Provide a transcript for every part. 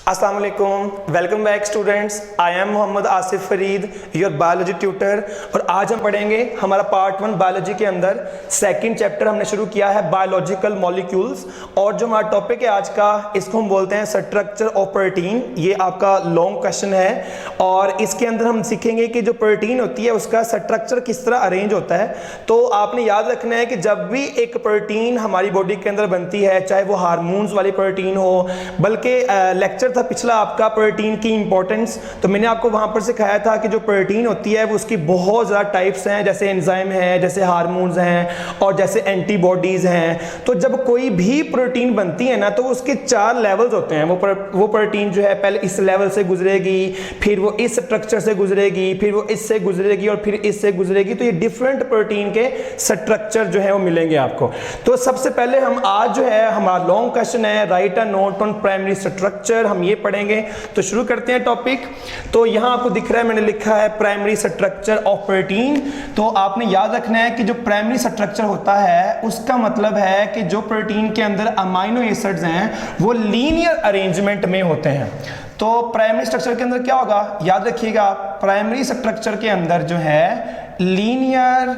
अस्सलाम वालेकुम, welcome back students. I am Mohammad Asif Farid, your biology tutor. और आज हम पढ़ेंगे हमारा पार्ट 1 बायोलॉजी के अंदर सेकंड चैप्टर हमने शुरू किया है बायोलॉजिकल मॉलिक्यूल्स। और जो हमारा टॉपिक है आज का, इसको हम बोलते हैं स्ट्रक्चर ऑफ प्रोटीन। ये आपका लॉन्ग क्वेश्चन है और इसके अंदर हम सीखेंगे कि जो प्रोटीन होती है उसका स्ट्रक्चर किस तरह अरेंज होता है। तो आपने याद रखना है कि जब भी एक प्रोटीन हमारी बॉडी के अंदर बनती है, चाहे वो हार्मोन्स वाली प्रोटीन हो, बल्कि लेक्चर था पिछला आपका प्रोटीन की इंपॉर्टेंस, तो मैंने आपको वहां पर सिखाया था कि जो प्रोटीन होती है वो उसकी बहुत ज़्यादा टाइप्स हैं, जैसे एंजाइम है, जैसे हार्मोन्स हैं और जैसे एंटीबॉडीज हैं। तो जब कोई भी प्रोटीन बनती है ना, तो उसके 4 लेवल्स होते हैं। वो प्रोटीन जो है पहले इस लेवल से गुजरेगी, फिर वो इस स्ट्रक्चर से गुजरेगी, फिर वो इससे गुजरेगी और फिर इससे गुजरेगी। तो ये डिफरेंट प्रोटीन के स्ट्रक्चर जो है वो मिलेंगे आपको। तो सबसे पहले हम आज जो है हमारा लॉन्ग क्वेश्चन है right a note on primary structure, हम ये पढ़ेंगे। तो शुरू करते हैं टॉपिक। तो यहां आपको दिख रहा है मैंने लिखा है प्राइमरी स्ट्रक्चर ऑफ प्रोटीन। तो आपने याद रखना है कि जो प्राइमरी स्ट्रक्चर होता है उसका मतलब है कि जो प्रोटीन के अंदर अमाइनो एसिड्स हैं वो लीनियर अरेंजमेंट में होते हैं। तो प्राइमरी स्ट्रक्चर के अंदर क्या होगा, याद रखिएगा, प्राइमरी स्ट्रक्चर के अंदर जो है लीनियर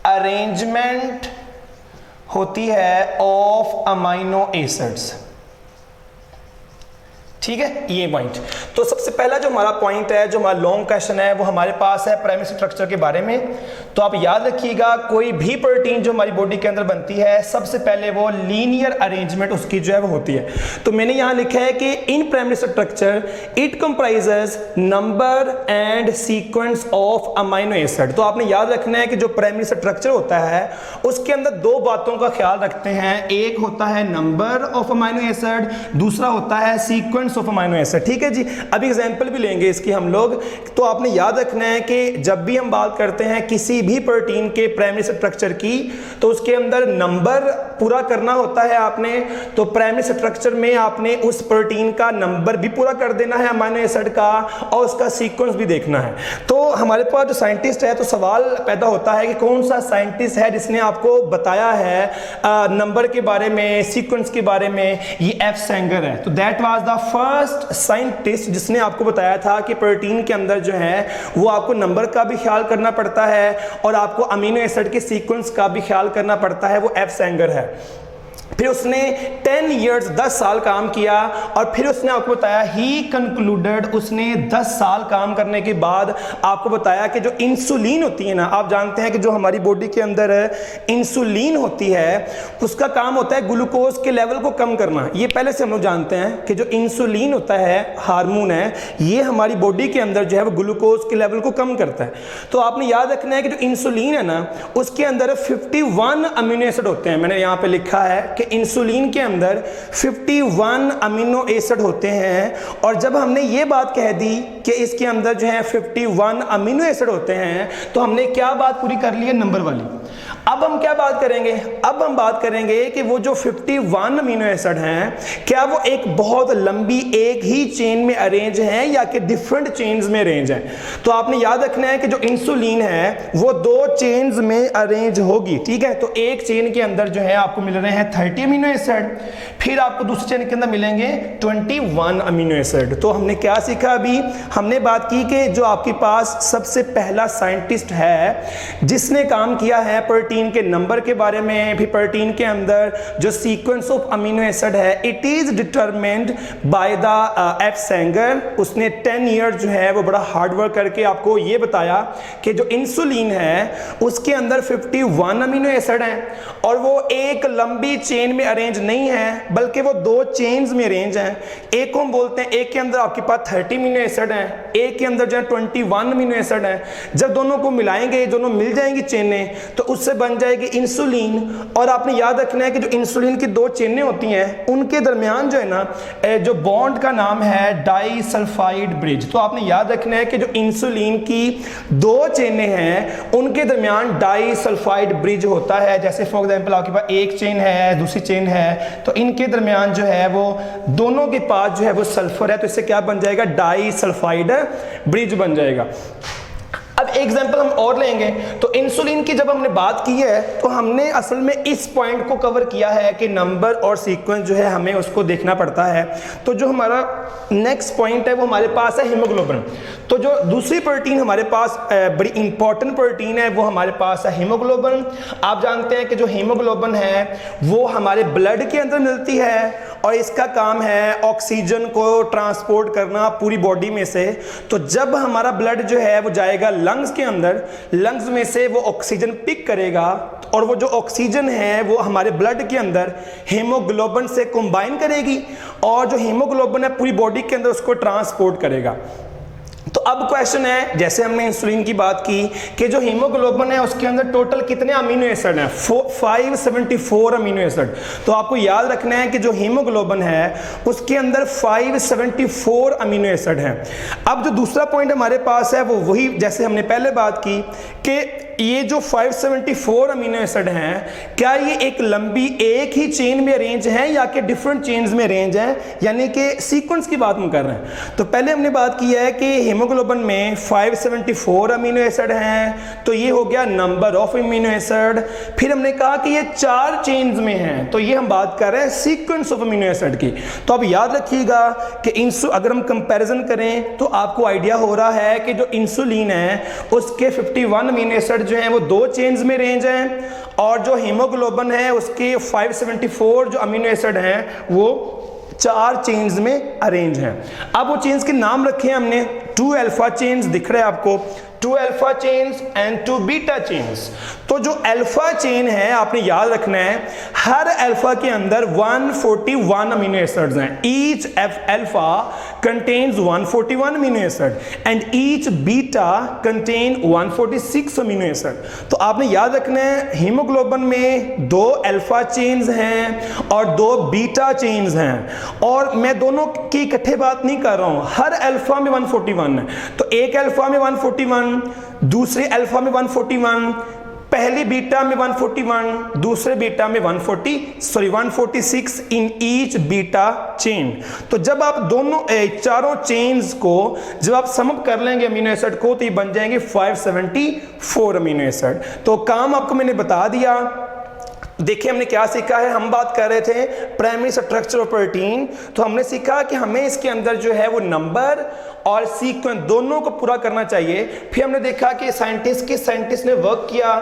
अरेंजमेंट होती है ऑफ अमाइनो एसिड्स। ठीक है, ये पॉइंट। तो सबसे पहला जो हमारा पॉइंट है, जो हमारा लॉन्ग क्वेश्चन है, वो हमारे पास है प्राइमरी स्ट्रक्चर के बारे में। तो आप याद रखिएगा, कोई भी प्रोटीन जो हमारी बॉडी के अंदर बनती है, सबसे पहले वो लीनियर अरेंजमेंट उसकी जो है वो होती है। तो मैंने यहां लिखा है कि in primary structure it comprises number and sequence of amino acid. तो आपने याद रखना है कि जो प्राइमरी स्ट्रक्चर होता है उसके अंदर 2 बातों का ख्याल रखते हैं। एक होता है नंबर ऑफ अमाइनो एसिड, दूसरा होता है सीक्वेंस ऑफ अमाइनो एसिड। ठीक है जी, अभी एग्जांपल भी लेंगे इसकी हम लोग। तो आपने याद रखना है कि जब भी हम बात करते हैं किसी भी प्रोटीन के प्राइमरी स्ट्रक्चर की, तो उसके अंदर नंबर पूरा करना होता है आपने। तो प्राइमरी स्ट्रक्चर में आपने उस प्रोटीन का नंबर भी पूरा कर देना है अमाइनो एसिड का, और उसका सीक्वेंस भी देखना है। तो हमारे पास जो साइंटिस्ट है, तो सवाल पैदा होता है कि कौन सा साइंटिस्ट है जिसने आपको बताया है नंबर के बारे में, सीक्वेंस के बारे में। ये एफ सेंगर है। तो that was the first scientist जिसने आपको बताया था कि प्रोटीन के अंदर जो है वो आपको नंबर का भी ख्याल करना पड़ता है और आपको अमीनो एसिड के सीक्वेंस का भी ख्याल करना पड़ता है। वो एफ सेंगर है। फिर उसने 10 इयर्स 10 साल काम किया और फिर उसने आपको बताया ही कंक्लूडेड, उसने 10 साल काम करने के बाद आपको बताया कि जो इंसुलिन होती है ना, आप जानते हैं कि जो हमारी बॉडी के अंदर इंसुलिन होती है उसका काम होता है ग्लूकोज के लेवल को कम करना। ये पहले से हम लोग जानते हैं कि जो इंसुलिन होता है, हार्मोन है, ये हमारी बॉडी के अंदर जो है वो ग्लूकोज के लेवल को कम करता है। तो आपने याद रखना है कि जो इंसुलिन है ना, उसके अंदर 51 अमीनो एसिड होते हैं। मैंने यहाँ पे लिखा है कि इंसुलिन के अंदर 51 अमीनो एसिड होते हैं। और जब हमने ये बात कह दी कि इसके अंदर जो है 51 अमीनो एसिड होते हैं, तो हमने क्या बात पूरी कर ली है, नंबर वाली। अब हम क्या बात करेंगे, अब हम बात करेंगे कि वो जो 51 अमीनो एसिड हैं, क्या वो एक बहुत लंबी एक ही चेन में अरेंज हैं या कि डिफरेंट चेन्स में अरेंज हैं। तो आपने याद रखना है कि जो इंसुलिन है वो 2 चेन्स में अरेंज होगी। ठीक है, तो एक चेन के अंदर जो है आपको मिल रहे हैं 30 अमीनो एसिड, फिर आपको दूसरे चेन के अंदर मिलेंगे 21 अमीनो एसिड। तो हमने क्या सीखा, अभी हमने बात की कि जो आपके पास सबसे पहला साइंटिस्ट है जिसने काम किया है प्रोटीन के नंबर के बारे में, फिर प्रोटीन के अंदर जो सीक्वेंस ऑफ अमीनो एसिड है, it is determined by the F Sengar. उसने 10 ईयर जो है वो बड़ा हार्ड वर्क करके आपको ये बताया कि जो इंसुलिन है उसके अंदर 51 अमीनो एसिड हैं और वो एक लंबी चेन में अरेंज नहीं है, बल्कि वो 2 चेन्स में अरेंज हैं। एक को हम बोलते हैं, एक के अंदर आपके पास 30 अमीनो एसिड हैं, एक के अंदर जो है 21 अमीनो एसिड हैं। जब दोनों को मिलाएंगे, दोनों मिल जाएंगी चेनें, तो उससे बन जाएगी इंसुलिन। और आपने याद रखना है कि जो इंसुलिन की 2 चेनें होती हैं उनके दरमियान जो है ना, जो बॉन्ड का नाम है डाइसल्फाइड ब्रिज। तो आपने याद रखना है कि जो इंसुलिन की 2 चेनें हैं उनके दरमियान डाइसल्फाइड ब्रिज होता है। जैसे फॉर एग्जांपल आपके पास एक चेन है, दूसरी चेन है, तो इनके दरमियान जो है वो दोनों के पास जो है वो सल्फर है, तो इससे क्या बन जाएगा, डाइसल्फाइड ब्रिज बन जाएगा। अब एग्जांपल हम और लेंगे। तो इंसुलिन की जब हमने बात की है तो हमने असल में इस पॉइंट को कवर किया है कि नंबर और सीक्वेंस जो है हमें उसको देखना पड़ता है। तो जो हमारा नेक्स्ट पॉइंट है वो हमारे पास है हीमोग्लोबिन। तो जो दूसरी प्रोटीन हमारे पास बड़ी इंपॉर्टेंट प्रोटीन है वो हमारे पास है हीमोग्लोबिन। आप जानते हैं कि जो हीमोग्लोबिन है वो हमारे ब्लड के अंदर मिलती है और इसका काम है ऑक्सीजन को ट्रांसपोर्ट करना पूरी बॉडी में से। तो जब हमारा ब्लड जो है वो जाएगा लंग्स के अंदर, लंग्स में से वो ऑक्सीजन पिक करेगा और वो जो ऑक्सीजन है वो हमारे ब्लड के अंदर हीमोग्लोबिन से कंबाइन करेगी और जो हीमोग्लोबिन है पूरी बॉडी के अंदर उसको ट्रांसपोर्ट करेगा। तो अब क्वेश्चन है, जैसे हमने इंसुलिन की बात की कि जो हीमोग्लोबिन है उसके अंदर टोटल कितने अमीनो एसिड हैं, 574 अमीनो एसिड। तो आपको याद रखना है कि जो हीमोग्लोबिन है उसके अंदर 574 अमीनो एसिड हैं। अब जो दूसरा पॉइंट हमारे पास है वो वही जैसे हमने पहले बात की कि ये जो 574 अमीनो एसिड हैं क्या ये एक लंबी एक ही चेन में अरेंज हैं या कि डिफरेंट चेन्स में अरेंज हैं, यानी कि सीक्वेंस की बात हम कर रहे हैं। तो पहले हमने बात की है कि हीमोग्लोबिन में 574 अमीनो एसिड हैं, तो ये हो गया नंबर ऑफ अमीनो एसिड। फिर हमने कहा कि ये 4 चेन्स में हैं, तो ये हम बात कर रहे हैं सीक्वेंस ऑफ अमीनो एसिड की। तो अब याद रखिएगा कि अगर हम कंपैरिजन करें तो आपको आइडिया हो रहा है कि जो इंसुलिन है उसके 51 अमीनो एसिड जो हैं वो 2 चेन्स में रेंज हैं और जो हीमोग्लोबिन है उसके 574 जो अमीनो एसिड हैं वो 4 चेन्स में अरेंज हैं। अब वो चेन्स के नाम रखे हैं हमने, 2 अल्फा चेन्स दिख रहे हैं आपको, 2 alpha chains and 2 beta chains. तो जो अल्फा चेन है आपने याद रखना है हर अल्फा के अंदर 141 अमीनो एसिड्स हैं। Each alpha contains 141 amino acid and each beta contain 146 amino acid. तो आपने याद रखना है हीमोग्लोबिन में 2 अल्फा चेन्स हैं और 2 बीटा चेन्स हैं और मैं दोनों की इकट्ठे बात नहीं कर रहा हूं, हर अल्फा में 141 है। तो एक अल्फा में 141, दूसरे अल्फा में 141, पहली बीटा में 141, दूसरे बीटा में 146 इन ईच बीटा चेन। तो जब आप दोनों चारों चेन्स को जब आप समअप कर लेंगे अमीनो एसिड को तो ये बन जाएंगे 574 अमीनो एसिड। तो काम आपको मैंने बता दिया। देखिए हमने क्या सीखा है, हम बात कर रहे थे प्राइमरी स्ट्रक्चर ऑफ प्रोटीन, तो हमने सीखा कि हमें इसके अंदर जो है वो नंबर और सीक्वेंस दोनों को पूरा करना चाहिए। फिर हमने देखा कि साइंटिस्ट ने वर्क किया,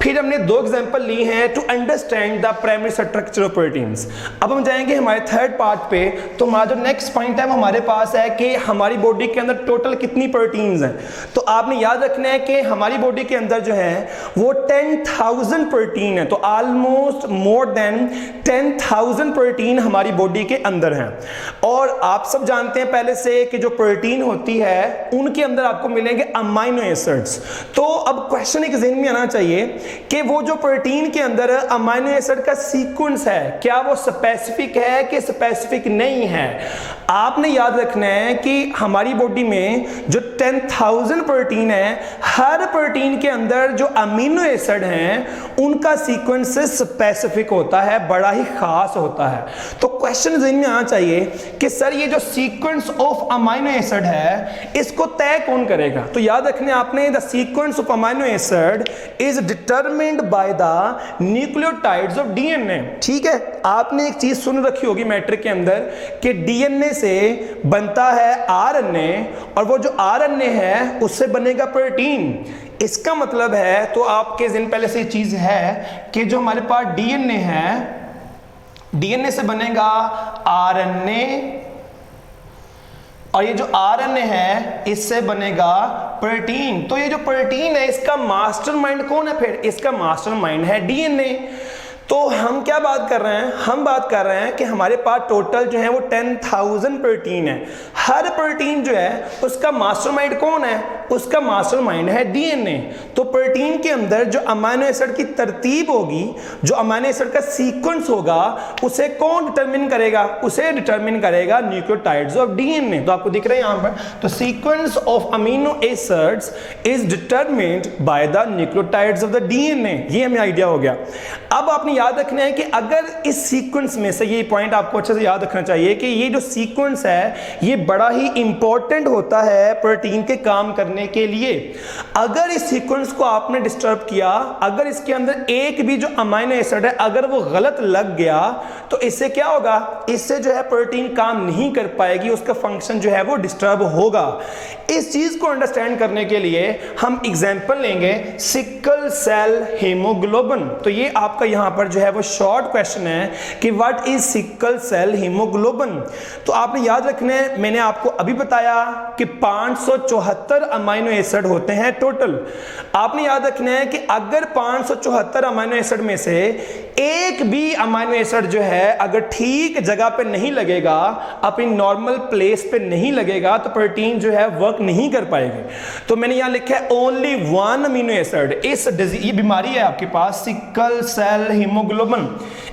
फिर हमने 2 एग्जांपल ली हैं to understand the primary structure of proteins. अब हम जाएंगे हमारे थर्ड पार्ट पे। तो हमारा जो नेक्स्ट पॉइंट है वो हमारे पास है कि हमारी बॉडी के अंदर टोटल कितनी प्रोटीन्स हैं। तो आपने याद रखना है कि हमारी बॉडी के अंदर जो है वो 10,000 प्रोटीन है। तो ऑलमोस्ट मोर देन 10,000 प्रोटीन हमारी बॉडी के अंदर हैं। और आप सब जानते हैं पहले से कि जो प्रोटीन होती है उनके अंदर आपको मिलेंगे अमाइनो एसिड्स। तो अब क्वेश्चन एक ज़हन में आना चाहिए कि वो जो प्रोटीन के अंदर अमाइनो एसिड का सीक्वेंस है क्या वो स्पेसिफिक है कि स्पेसिफिक नहीं है। आपने याद रखना है कि हमारी बॉडी में जो 10,000 प्रोटीन है हर प्रोटीन के अंदर जो अमीनो एसिड हैं उनका सीक्वेंस स्पेसिफिक होता है, बड़ा ही खास होता है। तो क्वेश्चन ज़हन में आना चाहिए कि सर ये जो सीक्वेंस ऑफ अमाइनो एसिड है इसको तय कौन करेगा। तो याद रखने आपने the sequence of amino acid is determined by the nucleotides of DNA. ठीक है, आपने एक चीज सुन रखी होगी मैट्रिक के अंदर कि डीएनए से बनता है आरएनए और वो जो आरएनए है उससे बनेगा प्रोटीन। इसका मतलब है, तो आपके ज़हन पहले से चीज है कि जो हमारे पास डीएनए है, डीएनए से बनेगा आरएनए और ये जो आरएनए है इससे बनेगा प्रोटीन। तो ये जो प्रोटीन है इसका मास्टरमाइंड कौन है, फिर इसका मास्टरमाइंड है डीएनए। तो हम क्या बात कर रहे हैं, हम बात कर रहे हैं कि हमारे पास टोटल जो है वो 10,000 प्रोटीन है। हर प्रोटीन जो है उसका मास्टरमाइंड कौन है, उसका मास्टरमाइंड है डीएनए। तो प्रोटीन के अंदर जो अमीनो एसिड की तरतीब होगी, जो अमीनो एसिड का सीक्वेंस होगा उसे कौन डिटरमिन करेगा, उसे डिटरमिन करेगा न्यूक्लियोटाइड्स ऑफ डीएनए। तो आपको दिख रहा है यहां पर, तो sequence of amino acids is determined by the nucleotides of the DNA. ये हमें आइडिया हो गया। अब आपने याद रखना है कि अगर इस सीक्वेंस में से, ये पॉइंट आपको अच्छे से याद रखना चाहिए कि ये जो सीक्वेंस है ये बड़ा ही इंपॉर्टेंट होता है प्रोटीन के काम करने के लिए। अगर इस सीक्वेंस को आपने डिस्टर्ब किया, अगर इसके अंदर एक भी जो अमीनो एसिड है अगर वो गलत लग गया तो इससे क्या होगा, इससे जो है प्रोटीन काम नहीं कर पाएगी, उसका फंक्शन जो है वो डिस्टर्ब होगा। इस चीज को अंडरस्टैंड करने के लिए हम एग्जांपल लेंगे सिकल सेल हीमोग्लोबिन। तो ये आपका यहां पर जो है वो शॉर्ट क्वेश्चन है कि what is sickle cell haemoglobin. तो आपने याद रखना है, मैंने आपको अभी बताया कि 574 अमीनो एसिड होते हैं टोटल। आपने याद रखना है कि अगर 574 अमीनो एसिड में से एक भी अमीनो एसिड जो है अगर ठीक जगह पे नहीं लगेगा, अपनी नॉर्मल प्लेस पे नहीं लगेगा, तो प्रोटीन जो है वर्क नहीं कर पाएगी। तो मैंने यहां लिखा है ओनली वन अमीनो एसिड। इस ये बीमारी है आपके पास सिकल सेल हीमोग्लोबिन,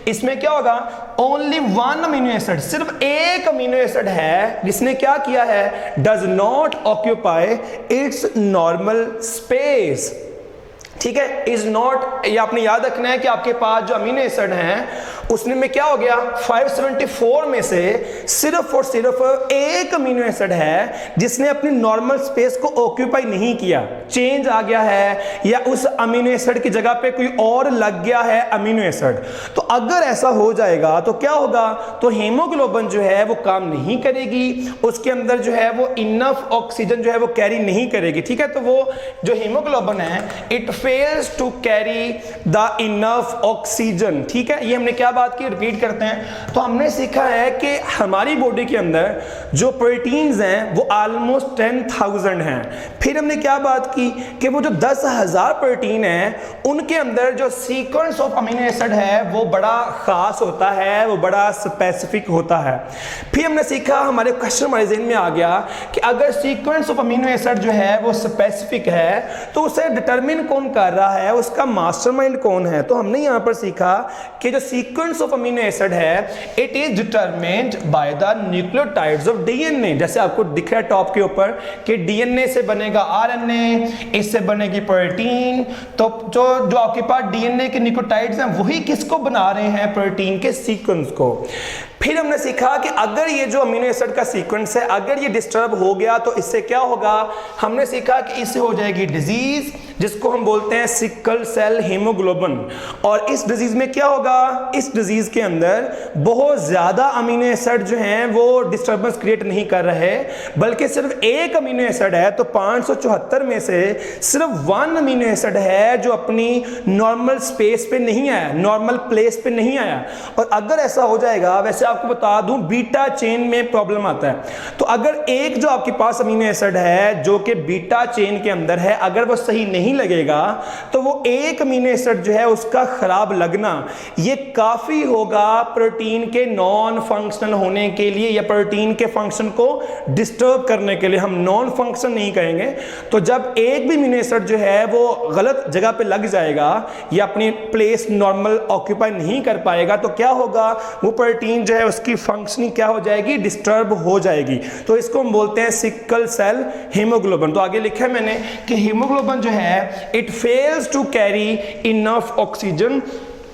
इसमें क्या होगा, ओनली वन अमीनो एसिड, सिर्फ एक अमीनो एसिड है जिसने क्या किया है, does not occupy it's normal space. ठीक है, इज नॉट, ये आपने याद रखना है कि आपके पास जो अमीनो एसिड हैं उसमें में क्या हो गया, 574 में से सिर्फ और सिर्फ एक अमीनो एसिड है जिसने अपनी नॉर्मल स्पेस को ऑक्यूपाई नहीं किया, चेंज आ गया है या उस अमीनो एसिड की जगह पे कोई और लग गया है अमीनो एसिड। तो अगर ऐसा हो जाएगा तो क्या होगा, तो हीमोग्लोबिन जो है वो काम नहीं करेगी, उसके अंदर जो है वो इनफ ऑक्सीजन जो है वो कैरी नहीं करेगी। ठीक है, तो वो जो हीमोग्लोबिन है it fails to carry the enough oxygen. ठीक है, ये हमने क्या बात की, रिपीट करते हैं। तो हमने सीखा है कि हमारी बॉडी के अंदर जो प्रोटीन्स हैं वो ऑलमोस्ट 10,000 हैं। फिर हमने क्या बात की कि वो जो 10,000 प्रोटीन है उनके अंदर जो सीक्वेंस ऑफ अमीनो एसिड है वो बड़ा खास होता है, वो बड़ा स्पेसिफिक होता है। फिर हमने सीखा, हमारे क्वेश्चन हमारे ज़हन में आ गया कि अगर सीक्वेंस ऑफ अमीनो एसिड जो है वो स्पेसिफिक है तो उसे डिटरमिन कौन कर रहा है, उसका मास्टरमाइंड कौन है। तो हमने यहां पर सीखा कि जो सीक्वेंस ऑफ अमीनो एसिड है it is determined by the nucleotides of DNA. जैसे आपको दिख रहा है टॉप के ऊपर कि डीएनए से बनेगा आरएनए, इससे बनेगी प्रोटीन। तो जो आपके पास डीएनए के न्यूक्लियोटाइड्स हैं वही किसको बना रहे हैं, प्रोटीन के सीक्वेंस को। फिर हमने सीखा कि अगर ये जो अमीनो एसिड का सीक्वेंस है अगर ये डिस्टर्ब हो गया तो इससे क्या होगा, हमने सीखा कि इससे हो जाएगी डिजीज जिसको हम बोलते हैं सिकल सेल हीमोग्लोबिन। और इस डिजीज में क्या होगा, इस डिजीज के अंदर बहुत ज्यादा अमीनो एसिड जो हैं वो डिस्टर्बेंस क्रिएट नहीं कर रहे, बल्कि सिर्फ एक अमीनो एसिड है। तो 574 में से सिर्फ वन अमीनो एसिड है जो अपनी नॉर्मल स्पेस पे नहीं आया, नॉर्मल प्लेस पे नहीं आया। और अगर ऐसा हो जाएगा, वैसे आपको बता दूं बीटा चेन में प्रॉब्लम आता है। तो अगर एक जो आपके पास अमीनो एसिड है जो कि बीटा चेन के अंदर है अगर वो सही नहीं लगेगा तो वो एक अमीनो एसिड जो है उसका खराब लगना ये काफी होगा प्रोटीन के नॉन फंक्शनल होने के लिए या प्रोटीन के फंक्शन को डिस्टर्ब करने के लिए। हम नॉन फंक्शन नहीं कहेंगे। तो जब एक भी अमीनो एसिड जो है वो गलत जगह पे लग जाएगा या अपनी प्लेस नॉर्मल ऑक्यूपाई नहीं कर पाएगा तो क्या होगा, वो प्रोटीन जो है उसकी फंक्शनिंग क्या हो जाएगी, डिस्टर्ब हो जाएगी। तो इसको हम बोलते हैं सिकल सेल हीमोग्लोबिन। तो आगे लिखा है मैंने कि हीमोग्लोबिन जो है it fails to carry enough oxygen.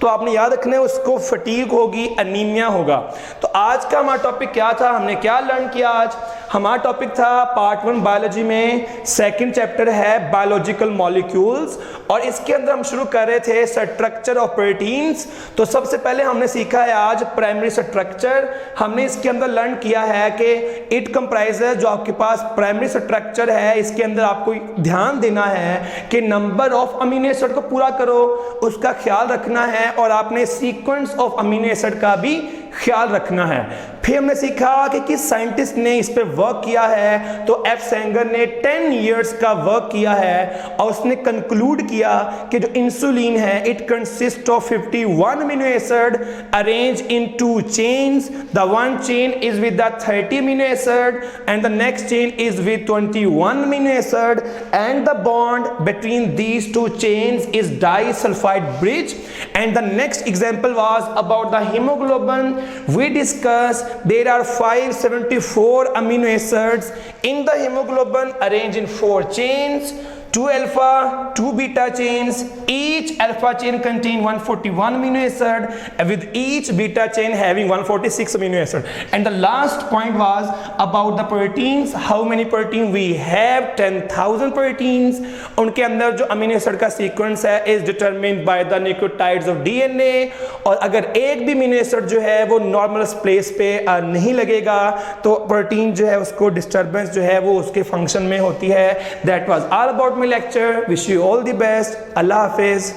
तो आपने याद रखना है उसको फटीग होगी, अनीमिया होगा। तो आज का हमारा टॉपिक क्या था, हमने क्या लर्न किया आज, हमारा टॉपिक था पार्ट 1 बायोलॉजी में सेकंड चैप्टर है बायोलॉजिकल मॉलिक्यूल्स और इसके अंदर हम शुरू कर रहे थे स्ट्रक्चर ऑफ प्रोटीन्स। तो सबसे पहले हमने सीखा है आज प्राइमरी स्ट्रक्चर। हमने इसके अंदर लर्न किया है कि इट कंप्राइजेस, जो आपके पास प्राइमरी स्ट्रक्चर है इसके अंदर आपको ध्यान देना है कि नंबर ऑफ अमीनो एसिड को पूरा करो, उसका ख्याल रखना है और आपने सीक्वेंस ऑफ अमीनो एसिड का भी ख्याल रखना है। फिर हमने सीखा कि किस साइंटिस्ट ने इस पे वर्क किया है। तो एफ सेंगर ने 10 इयर्स का वर्क किया है और उसने कंक्लूड किया कि जो इंसुलिन है it consist of 51 amino acid arrange in 2 chains. The one chain is with the 30 amino acid and the next chain is with 21 amino acid and the bond between these 2 chains is disulphide bridge. And the next example was about the haemoglobin. We discussed there are 574 amino acids in the hemoglobin arranged in 4 chains. 2 alpha, 2 beta chains. Each alpha chain contain 141 amino acid, with each beta chain having 146 amino acid. And the last point was about the proteins. How many proteins we have? 10,000 proteins. उनके अंदर जो amino acid का sequence है is determined by the nucleotides of DNA. और अगर एक भी amino acid जो है वो normal place पे नहीं लगेगा तो प्रोटीन जो है उसको disturbance जो है वो उसके function में होती है. That was all about my lecture. Wish you all the best. Allah Hafiz.